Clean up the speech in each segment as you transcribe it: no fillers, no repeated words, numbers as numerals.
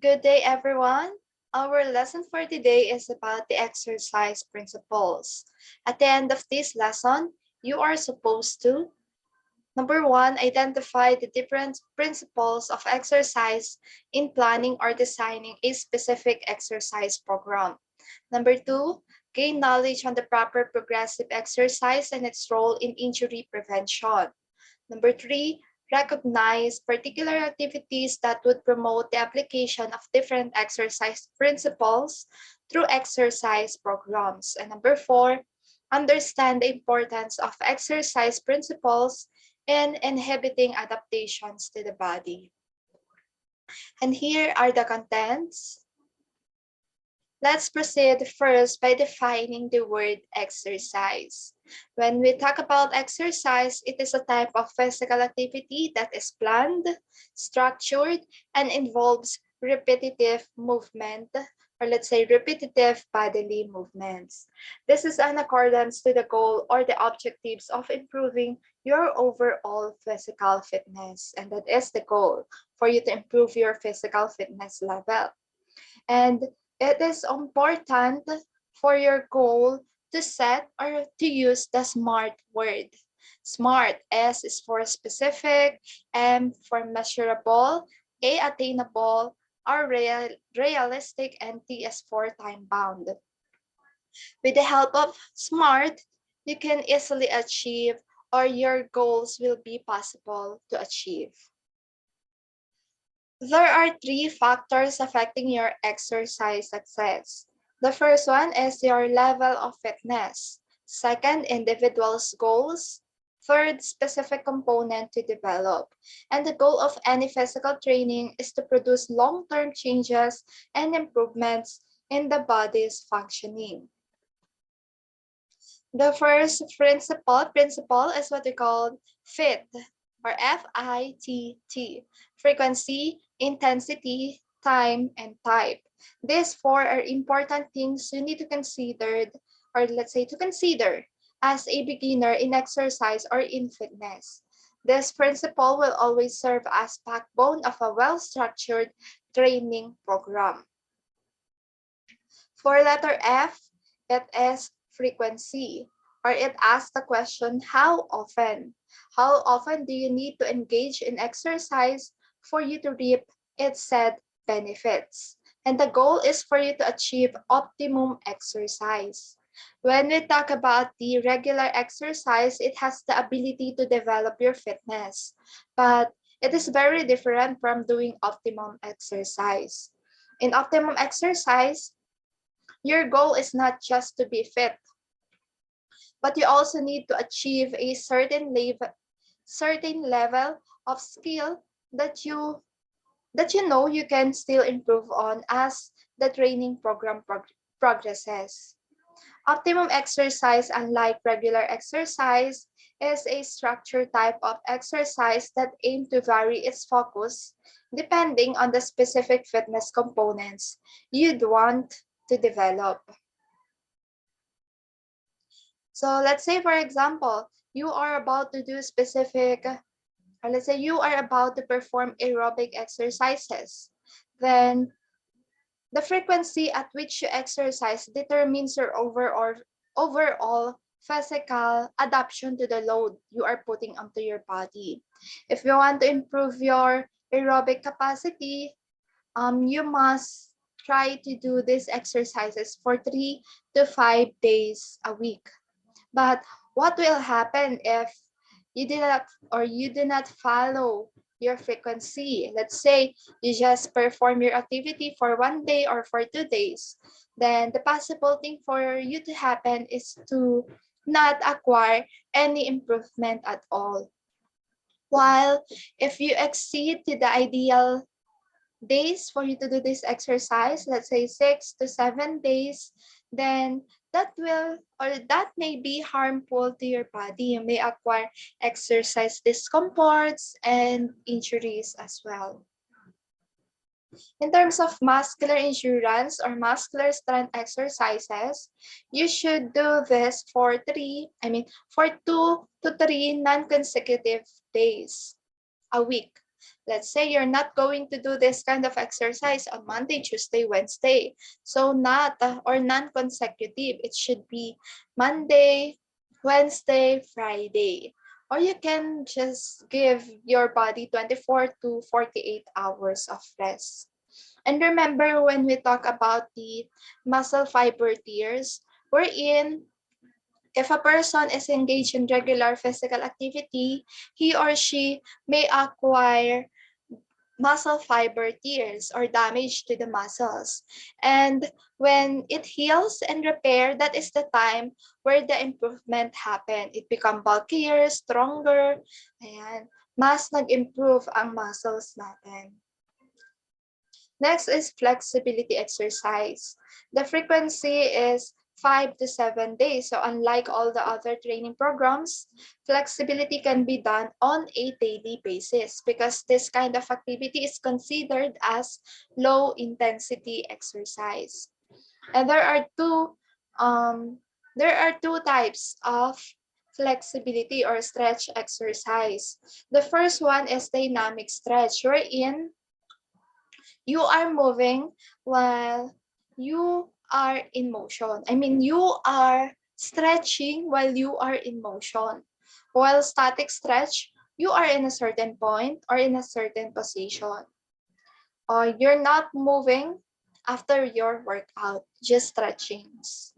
Good day, everyone. Our lesson for today is about the exercise principles. At the end of this lesson, you are supposed to number one, identify the different principles of exercise in planning or designing a specific exercise program. Number two, gain knowledge on the proper progressive exercise and its role in injury prevention. Number three, recognize particular activities that would promote the application of different exercise principles through exercise programs. And number four, understand the importance of exercise principles in inhibiting adaptations to the body. And here are the contents. Let's proceed first by defining the word exercise. When we talk about exercise, it is a type of physical activity that is planned, structured, and involves repetitive movement, or let's say repetitive bodily movements. This is in accordance to the goal or the objectives of improving your overall physical fitness. And that is the goal, for you to improve your physical fitness level. And it is important for your goal to set or to use the SMART word. SMART, S is for specific, M for measurable, A attainable, R realistic, and T is for time bound. With the help of SMART, you can easily achieve or your goals will be possible to achieve. There are three factors affecting your exercise success. The first one is your level of fitness. Second, individual's goals. Third, specific component to develop. And the goal of any physical training is to produce long-term changes and improvements in the body's functioning. The first principle is what we call FITT, or FITT, frequency, intensity, time, and type. These four are important things you need to consider, or let's say to consider, as a beginner in exercise or in fitness. This principle will always serve as backbone of a well-structured training program. For letter F, it is frequency, or it asks the question, how often? How often do you need to engage in exercise for you to reap its said benefits? And the goal is for you to achieve optimum exercise. When we talk about the regular exercise, it has the ability to develop your fitness, but it is very different from doing optimum exercise. In optimum exercise, your goal is not just to be fit, but you also need to achieve a certain level of skill that you know you can still improve on as the training program progresses. Optimum exercise, unlike regular exercise, is a structured type of exercise that aims to vary its focus depending on the specific fitness components you'd want to develop. So let's say, for example, you are about to do specific, or let's say you are about to perform aerobic exercises. Then the frequency at which you exercise determines your overall physical adaptation to the load you are putting onto your body. If you want to improve your aerobic capacity, you must try to do these exercises for 3 to 5 days a week. But what will happen if you do not follow your frequency? Let's say you just perform your activity for 1 day or for 2 days. Then the possible thing for you to happen is to not acquire any improvement at all. While if you exceed to the ideal days for you to do this exercise, let's say 6 to 7 days, then that may be harmful to your body. You may acquire exercise discomforts and injuries as well. In terms of muscular endurance or muscular strength exercises, you should do this for 2 to 3 non-consecutive days a week. Let's say you're not going to do this kind of exercise on Monday, Tuesday, Wednesday. So not or non-consecutive. It should be Monday, Wednesday, Friday. Or you can just give your body 24 to 48 hours of rest. And remember when we talk about the muscle fiber tears, wherein if a person is engaged in regular physical activity, he or she may acquire muscle fiber tears or damage to the muscles. And when it heals and repair, that is the time where the improvement happen. It become bulkier, stronger, and mas nag-improve ang muscles natin. Next is flexibility exercise. The frequency is 5 to 7 days. So unlike all the other training programs, flexibility can be done on a daily basis because this kind of activity is considered as low intensity exercise. And there are two types of flexibility or stretch exercise. The first one is dynamic stretch, wherein you are moving while you are in motion. I mean, you are stretching while you are in motion. While static stretch, you are in a certain point or in a certain position. Or you're not moving after your workout, just stretchings.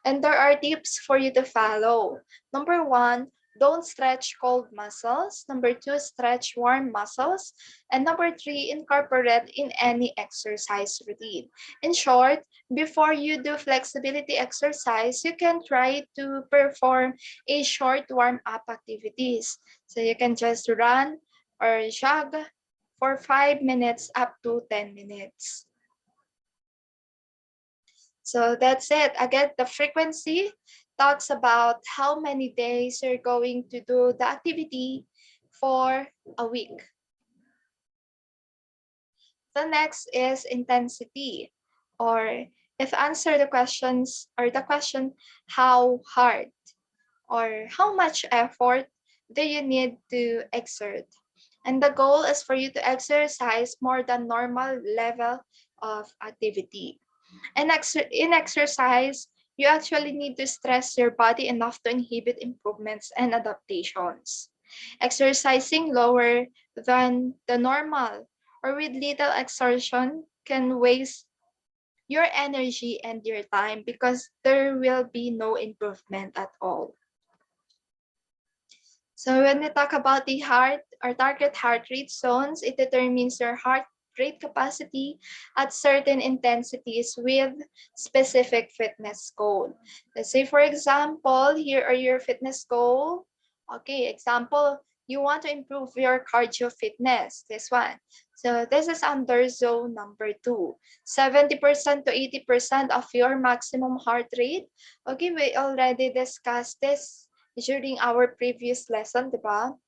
And there are tips for you to follow. Number one, don't stretch cold muscles. Number two, stretch warm muscles. And number three, incorporate in any exercise routine. In short, before you do flexibility exercise, you can try to perform a short warm-up activities. So you can just run or jog for 5 minutes up to 10 minutes. So that's it. Again, the frequency talks about how many days you're going to do the activity for a week. The next is intensity, or if answer the questions or the question, how hard or how much effort do you need to exert? And the goal is for you to exercise more than normal level of activity. And in exercise, you actually need to stress your body enough to inhibit improvements and adaptations. Exercising lower than the normal or with little exertion can waste your energy and your time because there will be no improvement at all. So when we talk about the heart or target heart rate zones, it determines your heart rate capacity at certain intensities with specific fitness goal. Let's say, for example, here are your fitness goal. Okay, example, you want to improve your cardio fitness, this one. So this is under zone number 2. 70% to 80% of your maximum heart rate. Okay, we already discussed this during our previous lesson, diba?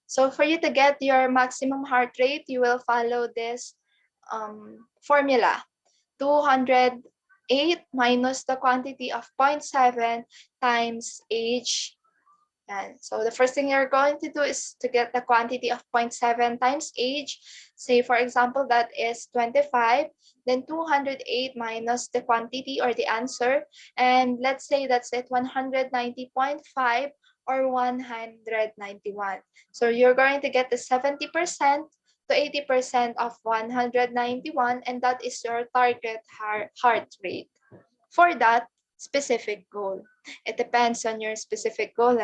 So for you to get your maximum heart rate, you will follow this formula. 208 minus the quantity of 0.7 times age. And so the first thing you're going to do is to get the quantity of 0.7 times age. Say, for example, that is 25. Then 208 minus the quantity or the answer. And let's say that's it, 190.5 or 191. So you're going to get the 70% to 80% of 191, and that is your target heart rate for that specific goal. It depends on your specific goal.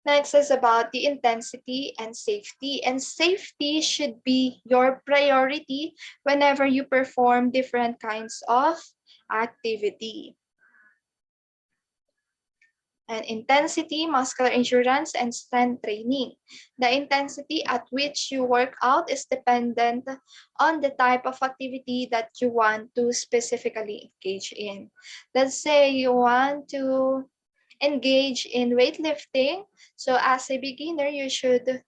Next is about the intensity and safety. And safety should be your priority whenever you perform different kinds of activity. And intensity, muscular endurance, and strength training. The intensity at which you work out is dependent on the type of activity that you want to specifically engage in. Let's say you want to engage in weightlifting. So as a beginner, you should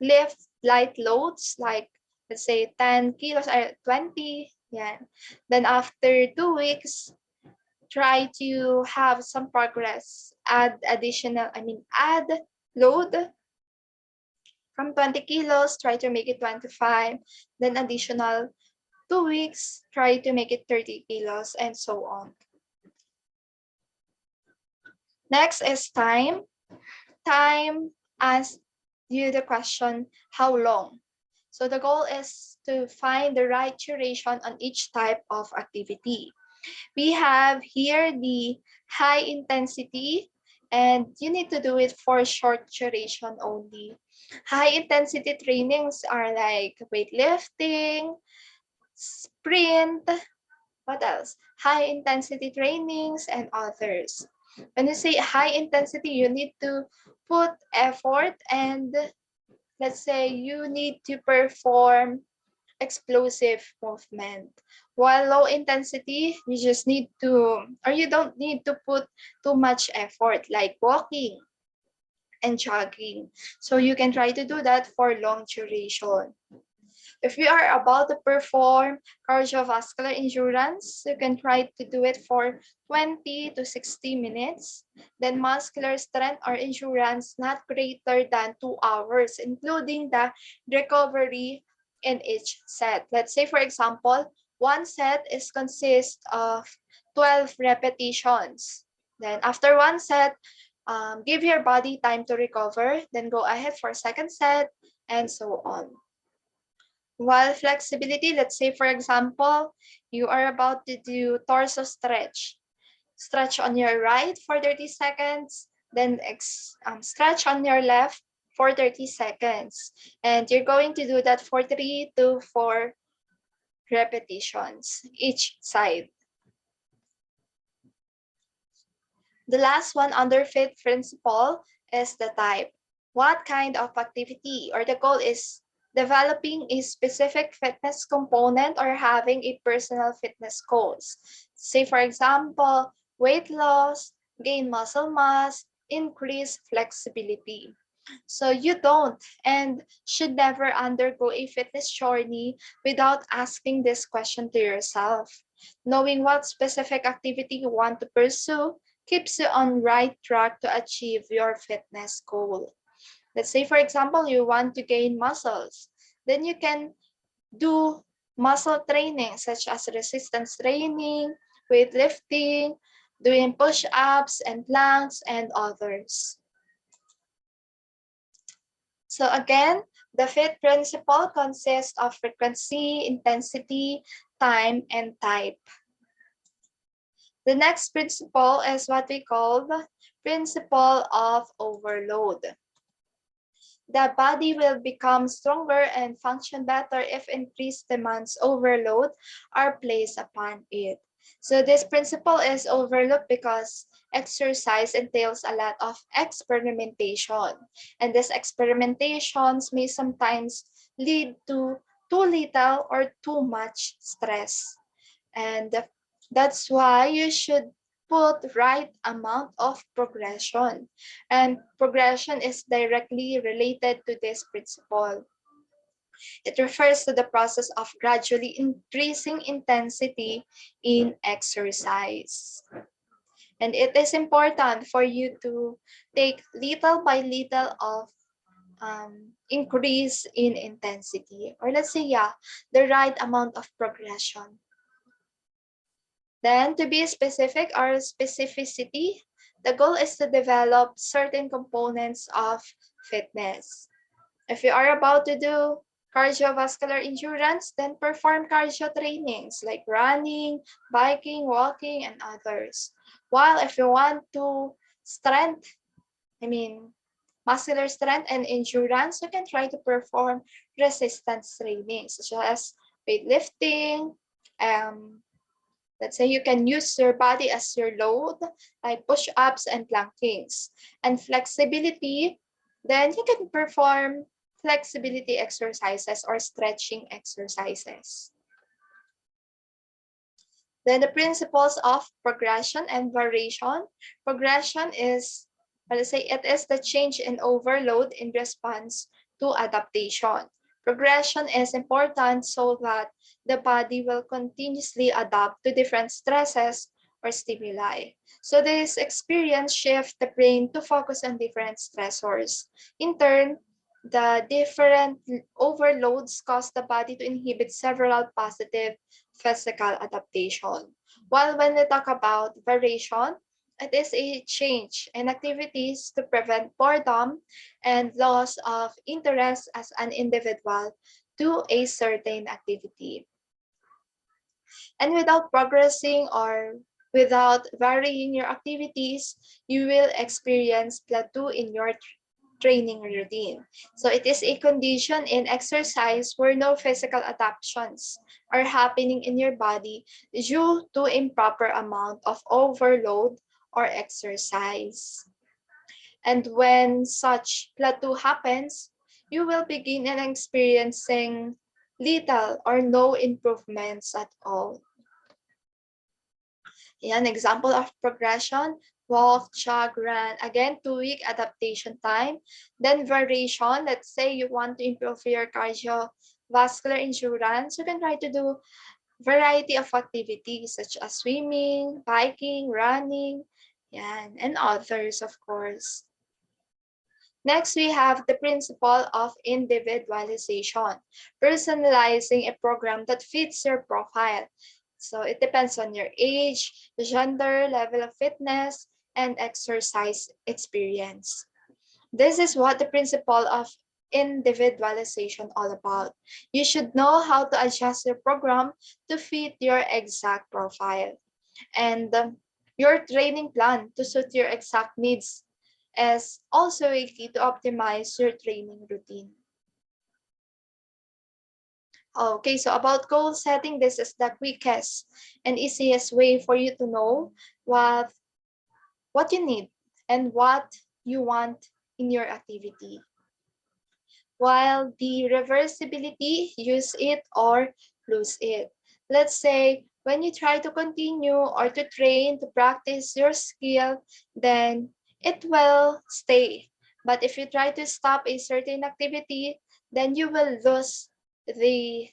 lift light loads like, let's say, 10 kilos or 20. Yeah. Then after 2 weeks, try to have some progress. Add load from 20 kilos, try to make it 25, then additional 2 weeks, try to make it 30 kilos, and so on. Next is time. Time asks you the question, how long? So the goal is to find the right duration on each type of activity. We have here the high intensity, and you need to do it for short duration only. High intensity trainings are like weightlifting, sprint, what else? High intensity trainings and others. When you say high intensity, you need to put effort, and let's say you need to perform explosive movement. While low intensity, you just need to, or you don't need to put too much effort, like walking and jogging. So you can try to do that for long duration. If you are about to perform cardiovascular endurance, you can try to do it for 20 to 60 minutes. Then muscular strength or endurance not greater than 2 hours, including the recovery in each set. Let's say, for example, one set is consist of 12 repetitions. Then after one set, give your body time to recover, then go ahead for second set, and so on. While flexibility, let's say for example, you are about to do torso stretch. Stretch on your right for 30 seconds, then stretch on your left for 30 seconds. And you're going to do that for 3 to 4 repetitions each side. The last one under FITT principle is the type. What kind of activity, or the goal is developing a specific fitness component or having a personal fitness goals. Say for example, weight loss, gain muscle mass, increase flexibility. So you don't and should never undergo a fitness journey without asking this question to yourself. Knowing what specific activity you want to pursue keeps you on right track to achieve your fitness goal. Let's say, for example, you want to gain muscles. Then you can do muscle training such as resistance training, weightlifting, doing push-ups and planks, and others. So again, the FITT principle consists of frequency, intensity, time, and type. The next principle is what we call the principle of overload. The body will become stronger and function better if increased demands overload are placed upon it. So this principle is overlooked because exercise entails a lot of experimentation, and these experimentations may sometimes lead to too little or too much stress. And that's why you should put right amount of progression. And progression is directly related to this principle. It refers to the process of gradually increasing intensity in exercise. And it is important for you to take little by little of increase in intensity, or let's say, yeah, the right amount of progression. Then, to be specific or specificity, the goal is to develop certain components of fitness. If you are about to do cardiovascular endurance, then perform cardio trainings like running, biking, walking, and others. While if you want to strength, muscular strength and endurance, you can try to perform resistance training such as weightlifting, let's say you can use your body as your load, like push-ups and plankings. And flexibility, then you can perform flexibility exercises or stretching exercises. Then the principles of progression and variation. Progression is, let's say, it is the change in overload in response to adaptation. Progression is important so that the body will continuously adapt to different stresses or stimuli. So this experience shifts the brain to focus on different stressors. In turn, the different overloads cause the body to inhibit several positive physical adaptation. While when we talk about variation, it is a change in activities to prevent boredom and loss of interest as an individual to a certain activity. And without progressing or without varying your activities, you will experience plateau in your training routine. So it is a condition in exercise where no physical adaptations are happening in your body due to improper amount of overload or exercise. And when such plateau happens, you will begin experiencing little or no improvements at all. Yan, example of progression, walk, jog, run. Again, 2 week adaptation time. Then variation, let's say you want to improve your cardiovascular endurance, you can try to do variety of activities such as swimming, biking, running, yan, and others, of course. Next, we have the principle of individualization, personalizing a program that fits your profile. So it depends on your age, gender, level of fitness, and exercise experience. This is what the principle of individualization all about. You should know how to adjust your program to fit your exact profile. And your training plan to suit your exact needs is also a key to optimize your training routine. Okay, so about goal setting, this is the quickest and easiest way for you to know what you need and what you want in your activity. While the reversibility, use it or lose it. Let's say when you try to continue or to train to practice your skill, then it will stay. But if you try to stop a certain activity, then you will lose the,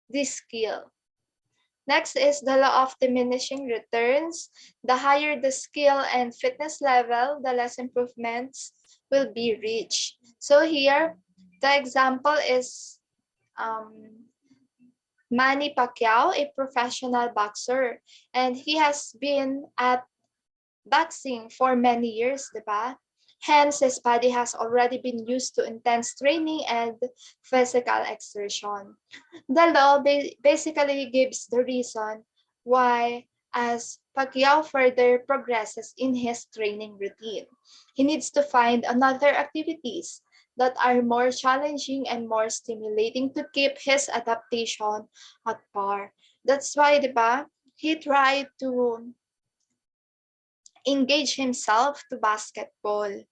the skill. Next is the law of diminishing returns. The higher the skill and fitness level, the less improvements will be reached. So here, the example is Manny Pacquiao, a professional boxer, and he has been at boxing for many years, diba? Hence, his body has already been used to intense training and physical exertion. The law basically gives the reason why, as Pacquiao further progresses in his training routine, he needs to find another activities that are more challenging and more stimulating to keep his adaptation at par. That's why, diba, he tried to engage himself to basketball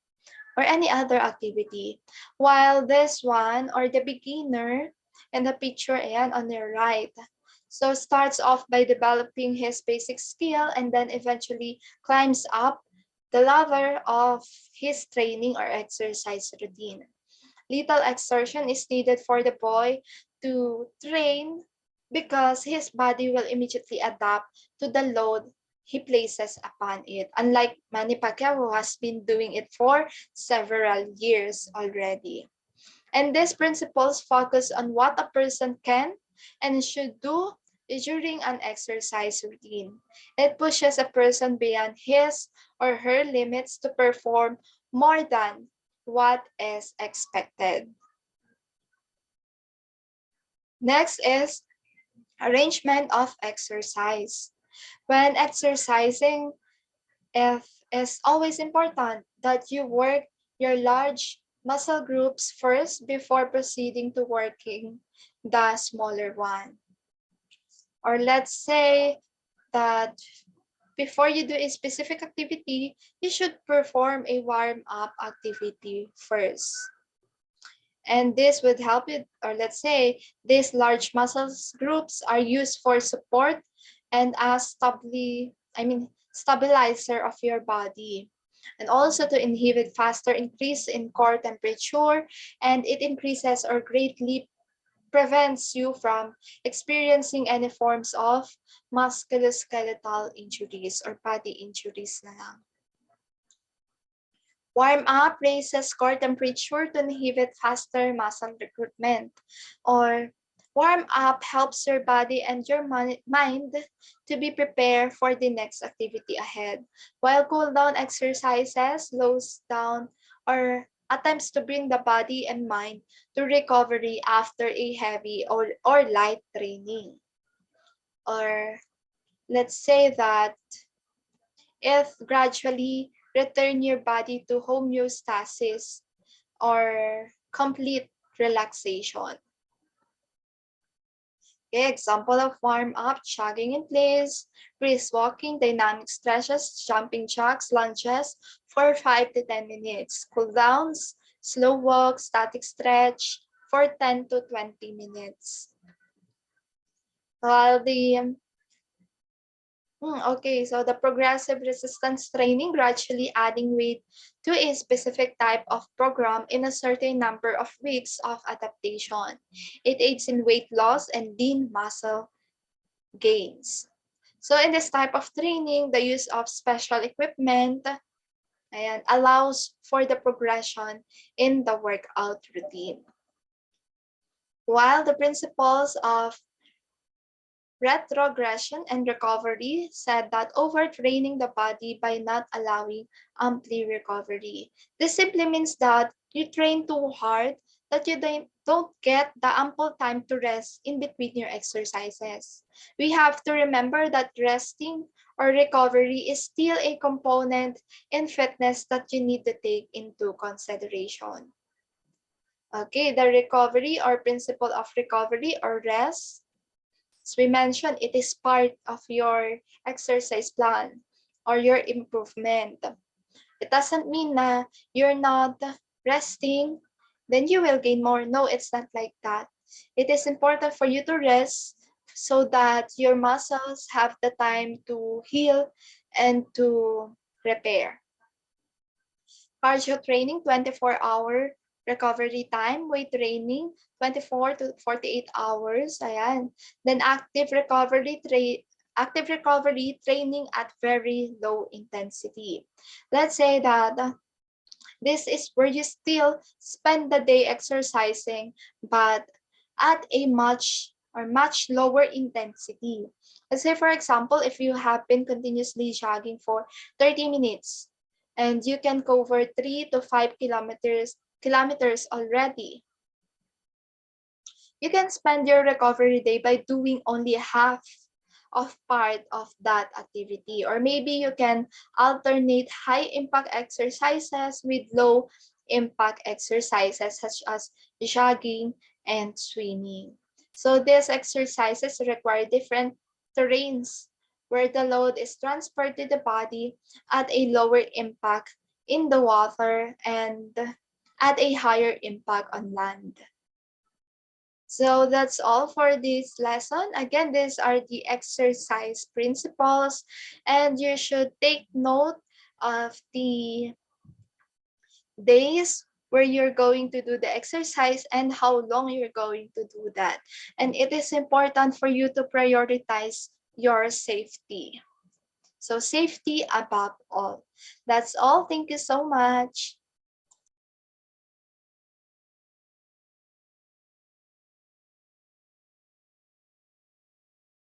or any other activity. While this one, or the beginner in the picture ayan, on your right, so starts off by developing his basic skill and then eventually climbs up the ladder of his training or exercise routine. Little exertion is needed for the boy to train because his body will immediately adapt to the load he places upon it. Unlike Manny Pacquiao, who has been doing it for several years already. And these principles focus on what a person can and should do during an exercise routine. It pushes a person beyond his or her limits to perform more than what is expected. Next is arrangement of exercise. When exercising, it is always important that you work your large muscle groups first before proceeding to working the smaller one. Or let's say that before you do a specific activity, you should perform a warm-up activity first. And this would help you, or let's say these large muscles groups are used for support and as stabilizer of your body, and also to inhibit faster increase in core temperature, and it increases or greatly prevents you from experiencing any forms of musculoskeletal injuries or body injuries na lang. Warm up raises core temperature to inhibit faster muscle recruitment. Or warm up helps your body and your mind to be prepared for the next activity ahead. While cool down exercises slows down or attempts to bring the body and mind to recovery after a heavy or light training. Or let's say that if gradually return your body to homeostasis or complete relaxation. Okay, example of warm-up, jogging in place, brisk walking, dynamic stretches, jumping jacks, lunges for 5 to 10 minutes. Cool downs, slow walk, static stretch for 10 to 20 minutes. While the Okay, so the progressive resistance training, gradually adding weight to a specific type of program in a certain number of weeks of adaptation. It aids in weight loss and lean muscle gains. So in this type of training, the use of special equipment allows for the progression in the workout routine. While the principles of retrogression and recovery said that overtraining the body by not allowing ample recovery. This simply means that you train too hard that you don't get the ample time to rest in between your exercises. We have to remember that resting or recovery is still a component in fitness that you need to take into consideration. Okay, the recovery or principle of recovery or rest, as we mentioned, it is part of your exercise plan or your improvement. It doesn't mean na you're not resting, then you will gain more. No, it's not like that. It is important for you to rest so that your muscles have the time to heal and to repair. Cardio training, 24-hour recovery time. Weight training, 24 to 48 hours. Ayan. Then active recovery training at very low intensity. Let's say that this is where you still spend the day exercising, but at a much lower intensity. Let's say, for example, if you have been continuously jogging for 30 minutes and you can cover 3 to 5 kilometers already, you can spend your recovery day by doing only half of part of that activity. Or maybe you can alternate high impact exercises with low impact exercises such as jogging and swimming. So these exercises require different terrains where the load is transferred to the body at a lower impact in the water and at a higher impact on land. So that's all for this lesson. Again, these are the exercise principles, and you should take note of the days where you're going to do the exercise and how long you're going to do that. And it is important for you to prioritize your safety. So safety above all. That's all. Thank you so much.